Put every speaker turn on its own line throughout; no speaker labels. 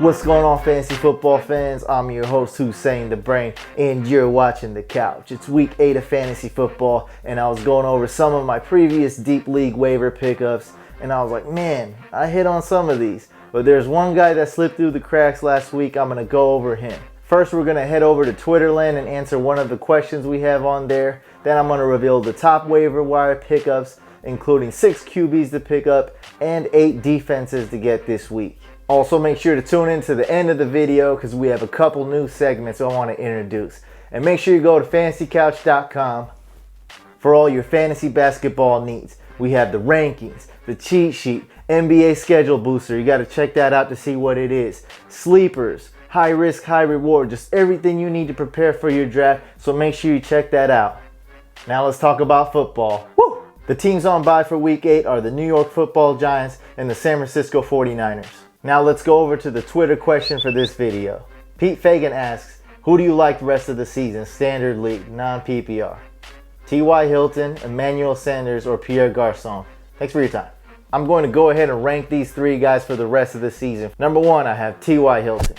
What's going on, fantasy football fans? I'm your host, Hussein the Brain, and you're watching The Couch. It's week 8 of fantasy football, and I was going over some of my previous deep league waiver pickups, and I was like, man, I hit on some of these. But there's one guy that slipped through the cracks last week. I'm going to go over him. First, we're going to head over to Twitterland and answer one of the questions we have on there. Then I'm going to reveal the top waiver wire pickups, including 6 QBs to pick up and 8 defenses to get this week. Also, make sure to tune in to the end of the video because we have a couple new segments I want to introduce. And make sure you go to fantasycouch.com for all your fantasy basketball needs. We have the rankings, the cheat sheet, NBA schedule booster. You got to check that out to see what it is. Sleepers, high risk, high reward, just everything you need to prepare for your draft. So make sure you check that out. Now let's talk about football. Woo! The teams on bye for week 8 are the New York Football Giants and the San Francisco 49ers. Now let's go over to the Twitter question for this video. Pete Fagan asks, who do you like the rest of the season, standard league, non-PPR? T.Y. Hilton, Emmanuel Sanders, or Pierre Garçon? Thanks for your time. I'm going to go ahead and rank these 3 guys for the rest of the season. Number 1, I have T.Y. Hilton.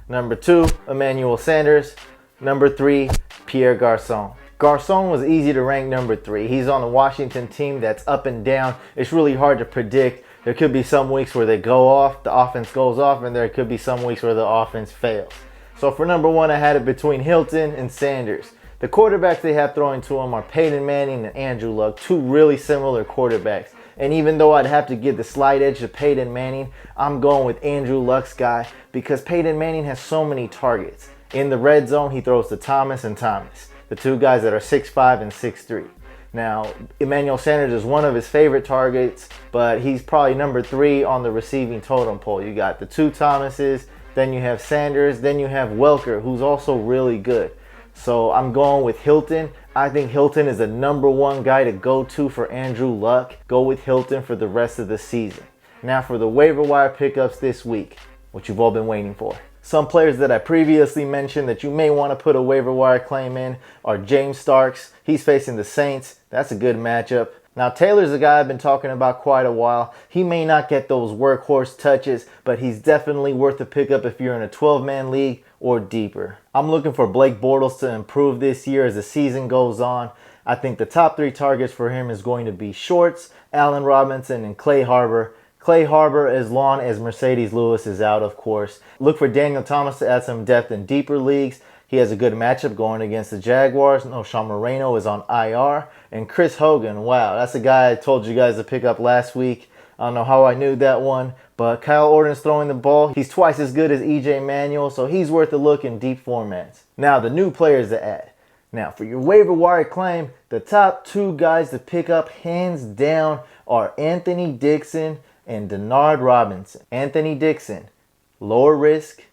Number 2, Emmanuel Sanders. Number 3, Pierre Garçon. Garçon was easy to rank number 3. He's on the Washington team that's up and down. It's really hard to predict. There could be some weeks where they go off, the offense goes off, and there could be some weeks where the offense fails. So for number 1, I had it between Hilton and Sanders. The quarterbacks they have throwing to them are Peyton Manning and Andrew Luck, 2 really similar quarterbacks. And even though I'd have to give the slight edge to Peyton Manning, I'm going with Andrew Luck's guy because Peyton Manning has so many targets. In the red zone, he throws to Thomas and Thomas, the 2 guys that are 6'5" and 6'3". Now, Emmanuel Sanders is one of his favorite targets, but he's probably number 3 on the receiving totem pole. You got the 2 Thomases, then you have Sanders, then you have Welker, who's also really good. So I'm going with Hilton. I think Hilton is the number 1 guy to go to for Andrew Luck. Go with Hilton for the rest of the season. Now for the waiver wire pickups this week, what you've all been waiting for. Some players that I previously mentioned that you may want to put a waiver wire claim in are James Starks. He's facing the Saints. That's a good matchup. Now Taylor's a guy I've been talking about quite a while. He may not get those workhorse touches, but he's definitely worth a pickup if you're in a 12-man league or deeper. I'm looking for Blake Bortles to improve this year as the season goes on. I think the top 3 targets for him is going to be Shorts, Allen Robinson, and Clay Harbor. Clay Harbor as long as Mercedes Lewis is out, of course. Look for Daniel Thomas to add some depth in deeper leagues. He has a good matchup going against the Jaguars. No, Sean Moreno is on IR. And Chris Hogan, wow, that's a guy I told you guys to pick up last week. I don't know how I knew that one, but Kyle Orton's throwing the ball. He's twice as good as EJ Manuel, so he's worth a look in deep formats. Now, the new players to add. Now, for your waiver wire claim, the top 2 guys to pick up hands down are Anthony Dixon and Denard Robinson. Anthony Dixon, lower risk,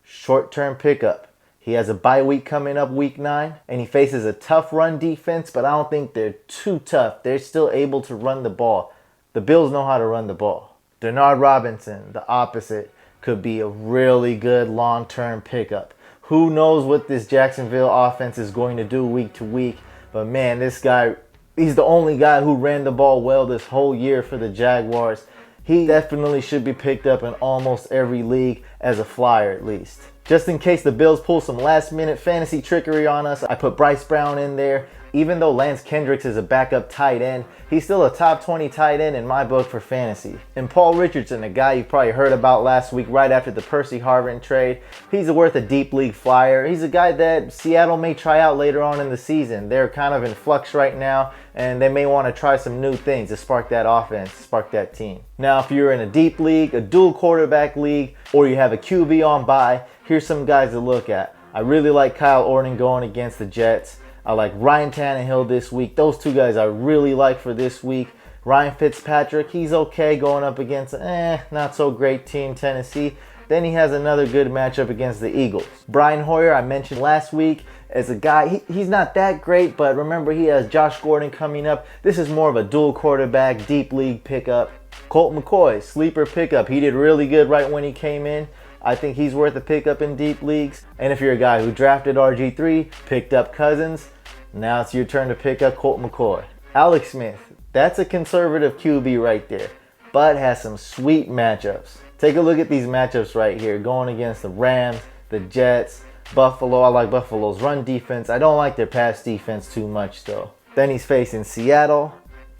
short-term pickup. He has a bye week coming up, week 9, and he faces a tough run defense, but I don't think they're too tough. They're still able to run the ball. The Bills know how to run the ball. Denard Robinson, the opposite, could be a really good long-term pickup. Who knows what this Jacksonville offense is going to do week to week, but man, this guy, he's the only guy who ran the ball well this whole year for the Jaguars. He definitely should be picked up in almost every league as a flyer at least. Just in case the Bills pull some last minute fantasy trickery on us, I put Bryce Brown in there. Even though Lance Kendricks is a backup tight end, he's still a top 20 tight end in my book for fantasy. And Paul Richardson, a guy you probably heard about last week right after the Percy Harvin trade, he's worth a deep league flyer. He's a guy that Seattle may try out later on in the season. They're kind of in flux right now, and they may want to try some new things to spark that offense, spark that team. Now, if you're in a deep league, a dual quarterback league, or you have a QB on bye, here's some guys to look at. I really like Kyle Orton going against the Jets. I like Ryan Tannehill this week. Those 2 guys I really like for this week. Ryan Fitzpatrick, he's okay going up against not so great team Tennessee. Then he has another good matchup against the Eagles. Brian Hoyer, I mentioned last week, as a guy, he's not that great, but remember he has Josh Gordon coming up. This is more of a dual quarterback, deep league pickup. Colt McCoy, sleeper pickup. He did really good right when he came in. I think he's worth a pickup in deep leagues. And if you're a guy who drafted RG3, picked up Cousins, now it's your turn to pick up Colt McCoy. Alex Smith, that's a conservative QB right there, but has some sweet matchups. Take a look at these matchups right here. Going against the Rams, the Jets, Buffalo. I like Buffalo's run defense. I don't like their pass defense too much though. Then he's facing Seattle,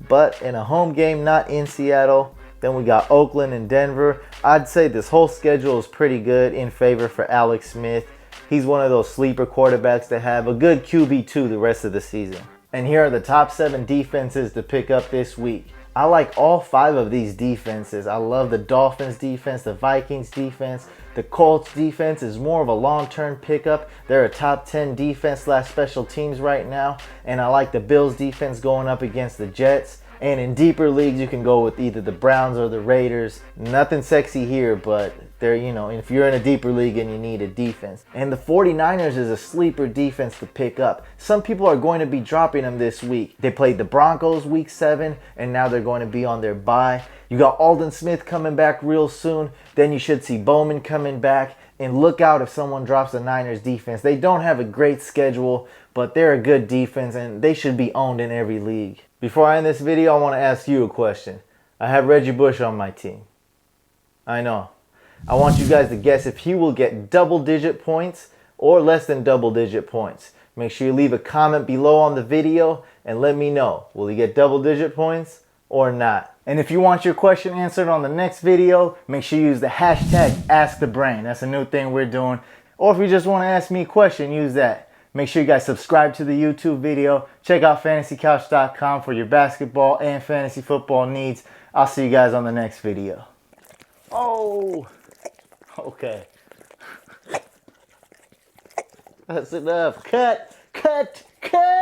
but in a home game, not in Seattle. Then we got Oakland and Denver. I'd say this whole schedule is pretty good in favor for Alex Smith. He's one of those sleeper quarterbacks that have a good QB2 the rest of the season. And here are the top 7 defenses to pick up this week. I like all 5 of these defenses. I love the Dolphins defense, the Vikings defense. The Colts defense is more of a long-term pickup. They're a top 10 defense / special teams right now. And I like the Bills defense going up against the Jets. And in deeper leagues, you can go with either the Browns or the Raiders. Nothing sexy here, but they're, if you're in a deeper league and you need a defense. And the 49ers is a sleeper defense to pick up. Some people are going to be dropping them this week. They played the Broncos week 7, and now they're going to be on their bye. You got Aldon Smith coming back real soon. Then you should see Bowman coming back. And look out if someone drops the Niners defense. They don't have a great schedule, but they're a good defense, and they should be owned in every league. Before I end this video, I want to ask you a question. I have Reggie Bush on my team. I know. I want you guys to guess if he will get double-digit points or less than double-digit points. Make sure you leave a comment below on the video and let me know. Will he get double-digit points or not? And if you want your question answered on the next video, make sure you use the hashtag AskTheBrain. That's a new thing we're doing. Or if you just want to ask me a question, use that. Make sure you guys subscribe to the YouTube video. Check out fantasycouch.com for your basketball and fantasy football needs. I'll see you guys on the next video. Oh, okay. That's enough. Cut, cut, cut.